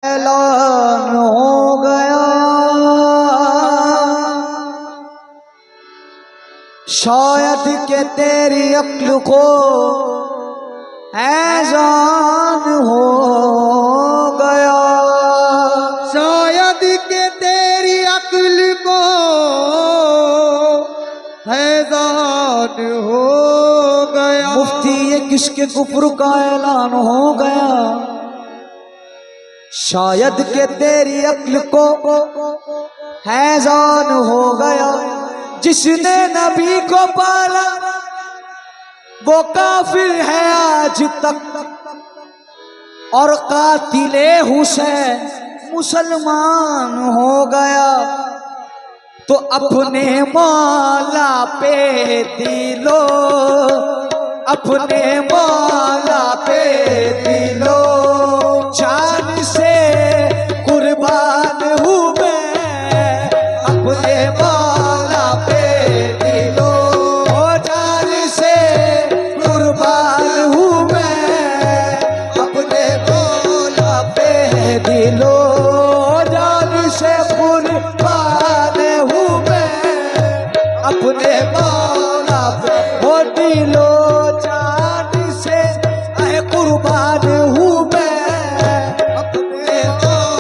ऐलान हो गया, शायद के तेरी अक्ल को ऐजान हो गया, शायद के तेरी अक्ल को फैजान हो गया। मुफ्ती ये किसके कुफ्र का ऐलान हो गया, शायद के तेरी अक्ल को हैजान हो गया। जिसने नबी को पाला वो काफिर है आज तक, और कातिले हुसैन मुसलमान हो गया। तो अपने मौला पे दिलो, अपने मौला पे दिलो, जान से कुर्बान हूँ मैं, अपने मौला पे दिलो, जान से कुर्बान हूँ मैं, अपने मौला पे दिलो, जान से कुर्बान हूँ मैं, अपने मौला पे हो दिलो, जान से कुर्बान हूँ मैं, अपने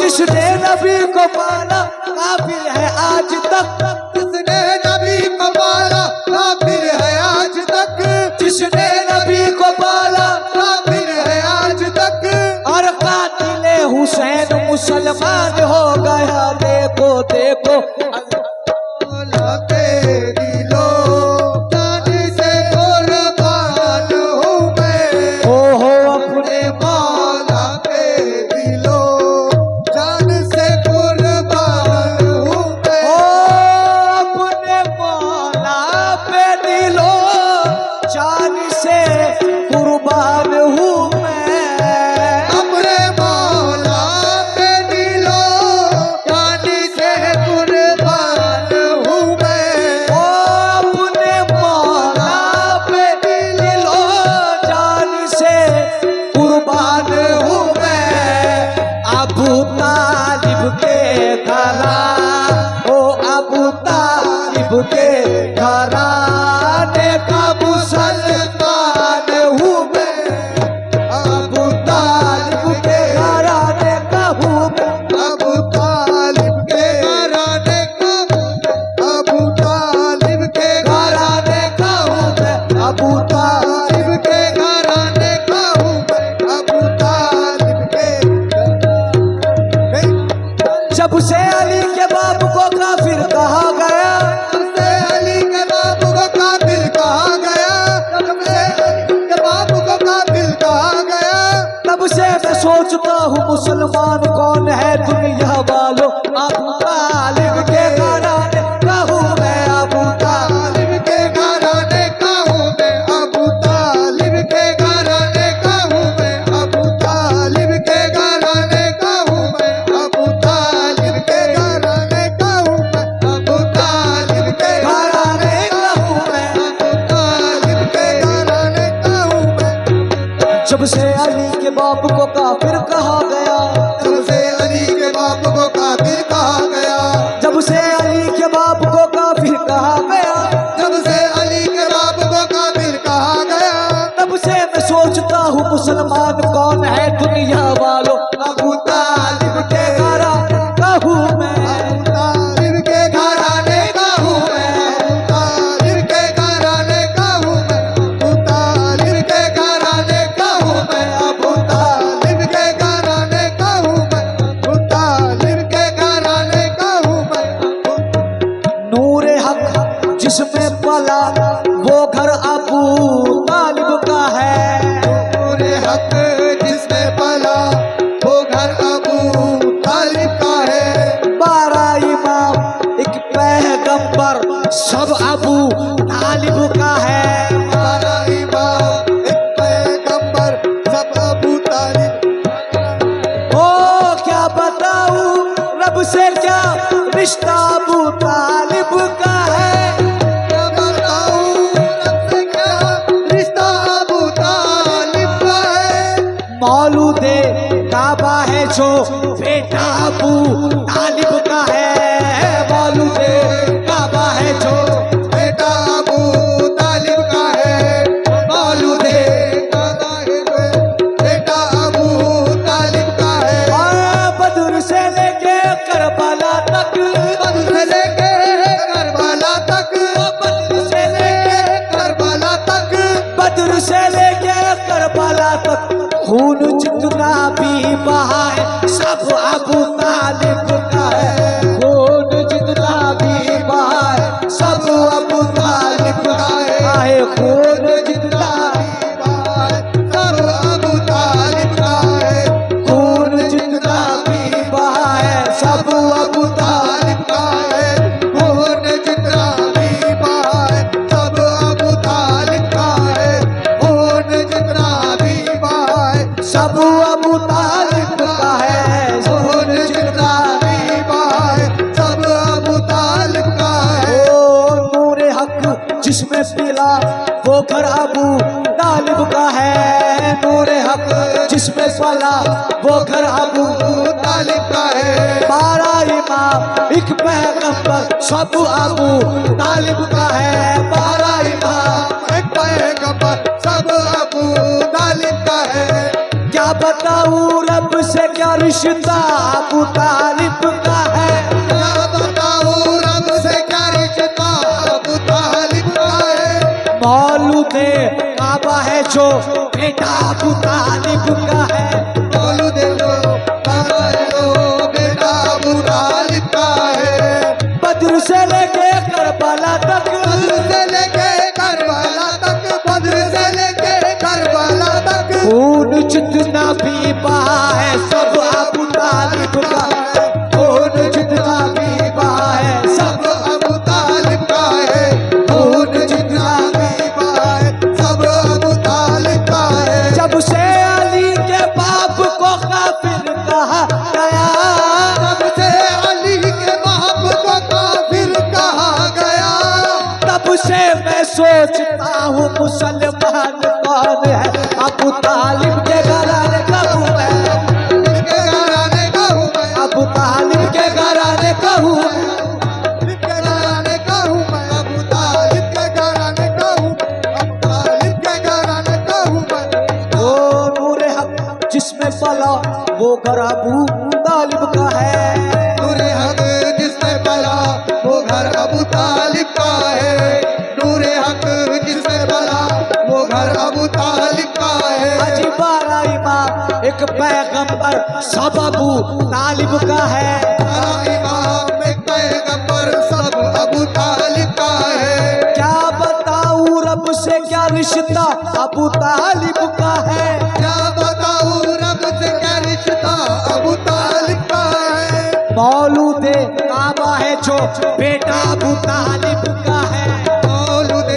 जिसने नबी को पाला काफिर है आज तक, जिसने नबी को पाला काफिर है आज तक, जिसने नबी को पाला काफिर है आज तक, और कातिले हुसैन मुसलमान हो गया। देखो देखो मौला पे दिलो, जान से कुर्बान हूँ मैं, हो अपने मौला पे दिलो, जान से कुर्बान हूँ मैं, अपने मौला पे दिलो, जान से कुर्बान हूँ मैं, अपने मौला पे दिलो, जान से कुर्बान हूँ मैं, अपने मौला पे दिलो, जान से कुर्बान हूँ मैं। अबू तालिब के घरा, ओ अबू तालिब के घराने का मुसलमान हूँ मैं, अबू तालिब के घराने का हूँ मैं, अबू तालिब के घराने का हूँ मैं, अबू तालिब के घराने का हूँ मैं, अबू तालिब तालिब के घराने का हूँ मैं, अबू तालिब के जब से अली के बाप को काफिर कहा गया, से अली के बाप को कातिल कहा गया, जब से अली के बाप को कातिल कहा गया, तब से मैं सोचता हूँ मुसलमान कौन है दुनिया वालों, अबू तालिब के घराने का हूँ मैं, अबू तालिब तालिब के घराने का हूँ मैं, अबू तालिब के घराने का हूँ मैं, अबू तालिब के घराने का हूँ मैं, अबू तालिब के घराने का हूँ मैं, अबू तालिब के घराने का हूँ मैं। अबू तालिब के घराने का हूँ मैं। जब से अली के बाप को काफिर कहा गया, जब से अली के बाप को कातिल कहा गया, जब से अली के बाप को काफिर कहा गया, जब से अली के बाप को कातिल कहा गया, तब से मैं सोचता हूँ मुसलमान कौन है दुनिया वालों, अबू तालिब के घराने का हूँ मैं, अबू तालिब के घराने का हूँ मैं, अबू तालिब के घराने का हूँ मैं, अबू तालिब के घराने का हूँ मैं, अबू तालिब के घराने का हूँ मैं, अबू तालिब के घराने का हूँ मैं। नूरे हक जिसमें पला वो घर अबू तालिब का है, नूरे हक जिसमें पला वो घर अबू तालिब का है, 12 इमाम एक पैगंबर सब अबू तालिब का है। 12 इमाम एक पैगंबर सब अबू तालिब। ओ क्या बताऊं रब से क्या रिश्ता अबू तालिब का है, क्या बताऊं रब से क्या रिश्ता अबू तालिब का है। मौलूदे काबा है जो बेटा अबू तालिब का है। मौलूद काबा है जो बेटा अबू तालिब का है। मौलूद काबा है जो बेटा अबू तालिब का है। और बदर से लेके करबला तक, बदर से लेके करबला तक, बदर से लेके करबला तक, बदर से लेके करबला तक खून जितना भी बहा है सब अबू तालिब का है। खून जितना भी बहा है सब अबू तालिब का है। खून जितना सब अबू तालिब का है। खून जितना भी बहा है सब अबू तालिब का है। खून जितना भी बहा है सब अबू तालिब का है। खून जितना भी बहा है सब अबू तालिब का है। खून जितना भी बहा है सब अबू तालिब का है। ओ नूरे हक जिसमें पिला वो घर अबू तालिब का है। नूरे हक जिसमें पला वो घर अबू तालिब का है। 12 इमाम एक पैगंबर सब अबू तालिब का है। 12 इमाम एक पैगंबर सब अबू तालिब का है। क्या बताऊं रब से क्या रिश्ता अबू तालिब का है। क्या बताऊं रब से क्या रिश्ता अबू तालिब का है। मौलूद काबा है जो बेटा अबू तालिब का है। मौलूद काबा है जो बेटा अबू तालिब का है। बद्र से लेके करबला तक, बद्र से लेके करबला तक, बद्र से लेके करबला तक खून जितना भी बहा है सब अबू तालिब का है। खून जितना भी बहा है सब सब अबू तालिब का है। खून जितना भी बहा है सब अबू तालिब का है। जब से अली के बाप को काफिर कहा गया, तब से अली के बाप को काफिर कहा गया। तब से मैं सोचता हूँ मुसलमान कौन है। अबू तालिब के घराने का हूँ मैं। इनके घराने का हूँ मैं। अबू तालिब के घराने का हूँ मैं। इनके घराने का हूँ मैं। अबू तालिब के घराने का हूँ मैं। अबू तालिब के घराने का हूँ मैं। ओ नूरे हक जिसमें पला वो घर अबू तालिब का है। नूरे हक जिसमें पला वो घर अबू तालिब का है। नूरे हक जिसमें पला वो घर अबू तालिब का है। अजी 12 इमाम एक पैगंबर सब अबू तालिब का है। सारा इमाम एक पैगंबर सब अबू तालिब का है। क्या बताऊं रब से क्या रिश्ता अबू तालिब का है। क्या बताऊं रब से क्या रिश्ता अबू तालिब का है। मौलूद काबा है जो बेटा अबू तालिब का है। मौलूद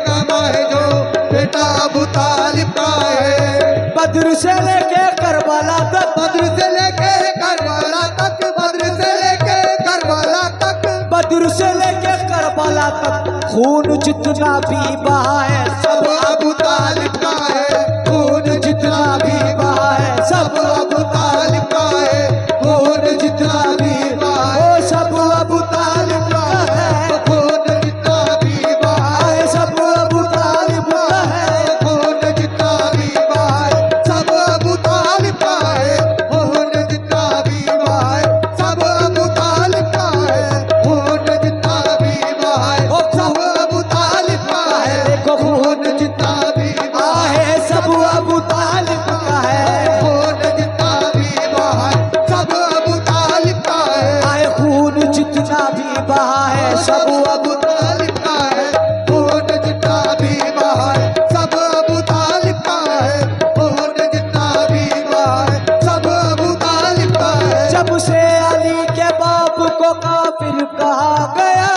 काबा है जो बेटा अबू तालिब का है। बद्र से लेके करबला तक, बद्र से लेके करबला तक, बद्र से लेके करबला तक, बद्र से लेके करबला तक खून जितना भी बहा है सब अबू तालिब का है। खून जितना भी बहा है सब अबू तालिब का है। खून जितना भी बहा है ओ सब अबू तालिब का है। खून जितना भी बहा है सब अबू तालिब का है। खून जितना भी बहा है सब अबू तालिब का है। खून जितना भी बहा है सब अबू तालिब का है। खून जितना भी बहा है सब अबू तालिब का है। देखो खून जितना भी बहा है सब अबू तालिब का है। खून जितना भी बहा है सब अबू तालिब का है। आए खून जितना भी बहा है सब अबू तालिब का है। खून जितना भी बहा है सब अबू तालिब का है। खून जितना भी बहा है सब अबू तालिब का है। जब से अली के बाप को काफिर कहा गया,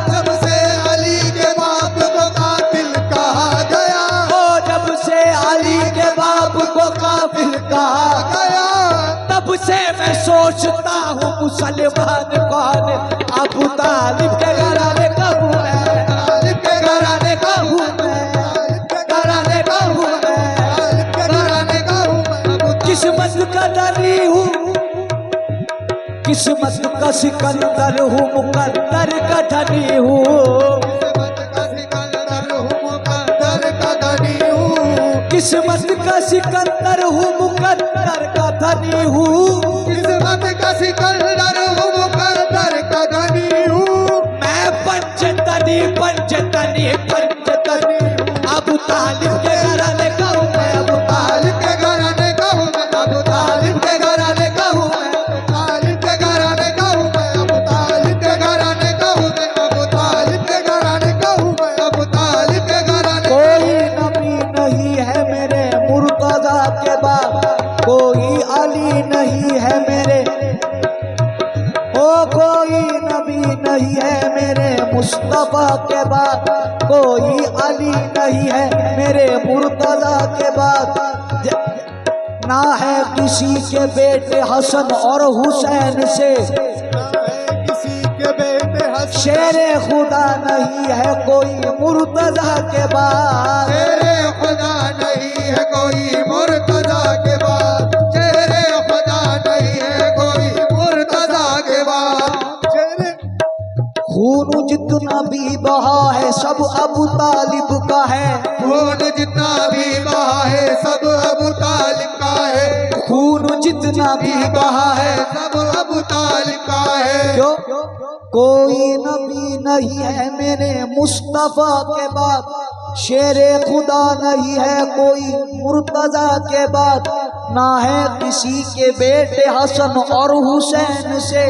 जब से अली के बाप को कातिल कहा गया। ओ जब से अली के बाप को काफिर कहा गया तब से मैं सोचता हूँ मुसलमान कौन है। अबू तालिब के घराने का हूँ मैं। तालिब के घराने का हूँ मैं। घराने का हूँ मैं। तालिब के घराने का हूँ मैं। अबू किस्मत का धनी हूँ, किस्मत का सिकंदर हूँ मुकद्दर का धनी हूँ किस्मत का सिकंदर हूँ किस्मत का सिकंदर हूँ मुकद्दर का धनी हूँ किस्मत का सिकंदर हूँ मुकद्दर का धनी हूँ मैं पंचतनी पंचतनी पंचतनी अबू तालिब के घराने का हूँ मैं अबू तालिब के घराने का हूँ मैं अबू तालिब के घराने का हूँ मैं तालिब के घराने का हूँ मैं अबू तालिब के घराने का हूँ मैं अबू तालिब के घराने का हूँ मैं अबू तालिब के घराने कोई नबी नहीं है मेरे मुर्तजा के बाद कोई अली नहीं है मेरे ओ कोई नबी नहीं है मेरे मुस्तफा के बाद कोई अली नहीं है मेरे मुर्तजा के बाद ना है किसी के बेटे हसन और हुसैन से किसी के बेटे हसन शेरे खुदा नहीं है कोई मुर्तजा के बाद तेरे खुदा नहीं है कोई मुर्तजा के बाद तेरे खुदा नहीं है कोई मुर्तजा के बाद तेरे खून जितना भी बहा है सब अबू तालिब का है खून जितना भी बहा है सब अबू तालिब का है खून जितना भी बहा है सब अबू तालिब का है क्यों कोई नबी नहीं है मेरे मुस्तफा के बाद शेरे खुदा नहीं है कोई मुर्तजा के बाद ना है किसी के बेटे हसन और हुसैन से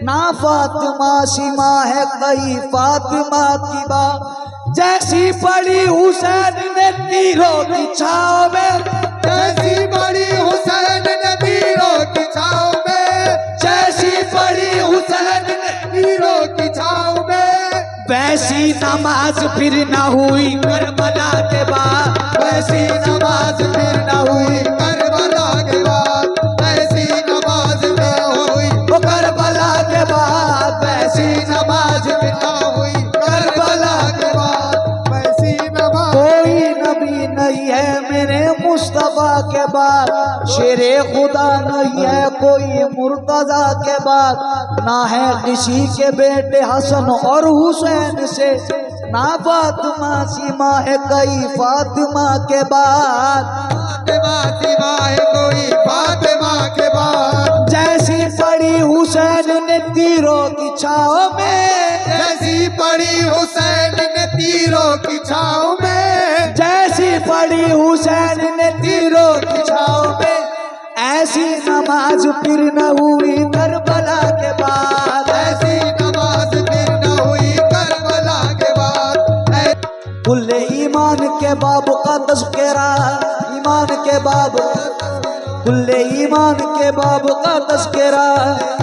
ना फातिमा सीमा है कहीं फातिमा की बात जैसी पड़ी हुसैन ने तीरों की छाव में जैसी बड़ी हुसैन ने तीरों की छाव में जैसी पड़ी हुसैन ने तीरों की छाव में वैसी नमाज फिर न हुई करबला के बाद वैसी नमाज फिर न हुई करबला के बाद ऐसी नमाज में हुई वो करबला के बाद वैसी नमाज में न हुई करबला के बाद वैसी नमाज कोई नबी नहीं है मेरे मुस्तफा के बाद शेरे खुदा नहीं है कोई मुर्तजा के बाद ना है किसी के बेटे हसन और हुसैन से ना फातिमा सीमा है कई फातिमा के बाद फातिमा सिवा है कोई फातिमा के बाद जैसी पड़ी हुसैन ने तीरों की छाव में जैसी पड़ी हुसैन ने तीरों की छाव में जैसी पड़ी हुसैन ने तीरों की छाव में ऐसी नमाज फिर न हुई करबला के बाद ऐसी नमाज फिर न हुई करबला के बाद कुल्ले ईमान के बाब का तज़किरा ईमान के बाब कुल्ले ईमान के बाब का तज़किरा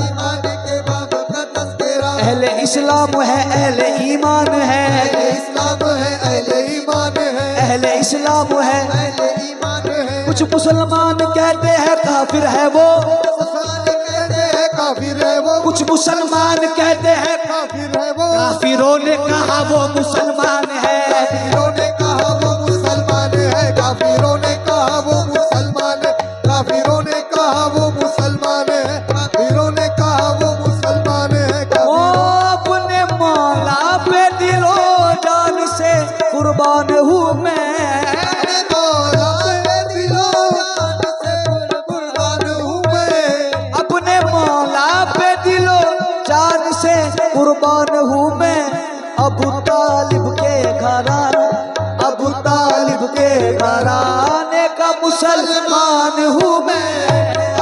ईमान के बाब का तज़किरा अहले इस्लाम है अहले ईमान है इस्लाम है अहले ईमान है अहले इस्लाम है अहले ईमान है कुछ मुसलमान कहते हैं काफिर है वो मुसलमान कहते हैं काफिर है वो कुछ मुसलमान कहते हैं काफिर है वो काफिरों ने कहा वो मुसलमान है काफिरों ने कहा वो मुसलमान है काफिरों ने कहा वो मुसलमान है काफिरों ने कहा वो मुसलमान है काफिरों ने कहा वो मुसलमान है ओ अपने मौला पे दिलो जान से कुर्बान हूँ मैं मौला पे दिलो जान से कुर्बान हूँ मैं अपने मौला पे दिलो जान से कुर्बान हूँ मैं अबू तालिब के घराने अबू तालिब के घराने का मुसलमान हूँ मैं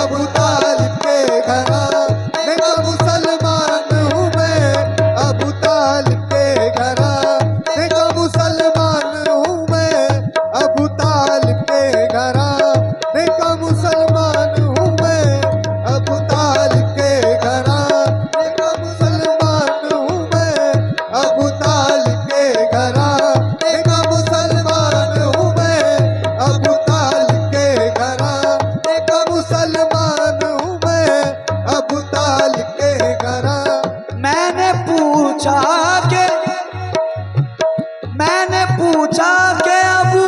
अबू तालिब के घराने का मुसलमान हूँ मैं अबू तालिब के घराने का मुसलमान हूँ मैं अबू तालिब के घराने का मुसलमान हूँ मैं अबू तालिब के घराने का मुसलमान हूँ मैं अबू तालिब के घराने का मुसलमान हूँ मैं अबू तालिब के घराने का मुसलमान हूँ मैं अबू तालिब के घराने मैंने पूछा के अबू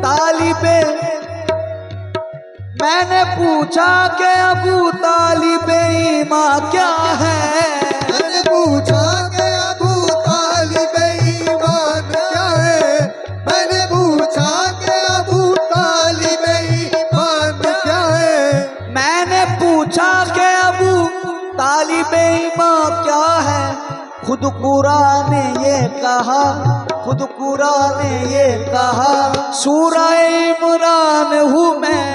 तालिबे मैंने पूछा के अबू तालिबे ईमा क्या तालिबे इमाम क्या है, खुद कुरान ने ये कहा, खुद कुरान ने ये कहा। सूरा इमरान हूँ मैं,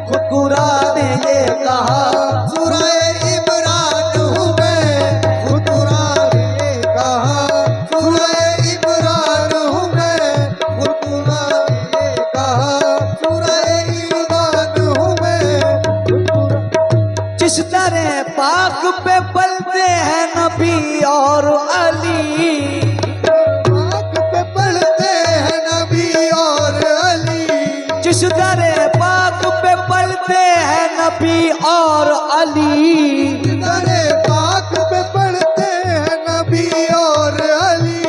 खुद कुरान ने ये कहा। सूरा इमरान हूँ मैं, खुद कुरान ने कहा। सूरा इमरान हूँ मैं, खुद कुरान ने कहा। सूरा इमरान हूँ मैं, खुद कुरान। जिस तरह पाक पे पलते हैं नबी और अली, पाक पे पढ़ते हैं नबी और अली। जिस तरह पाक पे पलते हैं नबी और अली। दरे पाक पे पढ़ते हैं नबी और अली।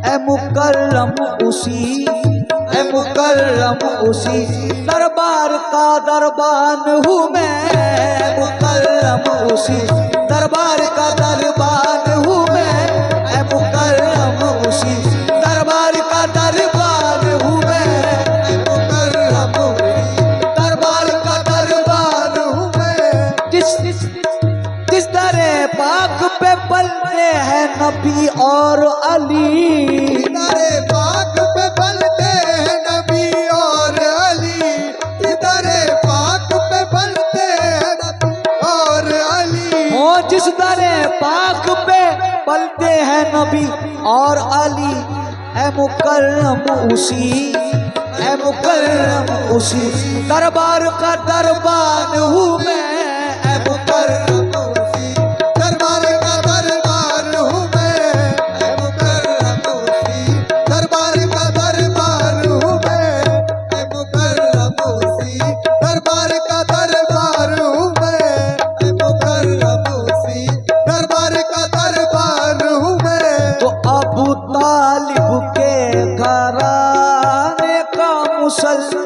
ए मुकर्रम उसी, ए मुकर्रम उसी दरबार का दरबान हूँ मैं, मुकर्रम उसी दरबार का दरबान हूँ मैं। ए मुकर्रम उसी दरबार का दरबान हूँ मैं, मुकर्रम दरबार का दरबान हूँ मैं। जिस तरह पाक पे पलते हैं नबी और अली। दरे पाक पे पढ़ते हैं नबी और अली। दरे पाक पे पढ़ते हैं नबी और अली। हो जिस तरह पाक पे पलते हैं नबी और अली। ए मुकर्रम उसी, ए मुकर्रम उसी दरबार का दरबान हूँ मैं। ए मुकर्रम उसी दरबार का दरबार हूँ मैं। मुकर्रम उसी दरबार का दरबार हूँ मैं। मुकर्रम उसी दरबार का दरबार हूँ मैं। मुकर्रम उसी दरबार का दरबार हूँ मैं। तो अबू तालिब के घराने का मुसलमान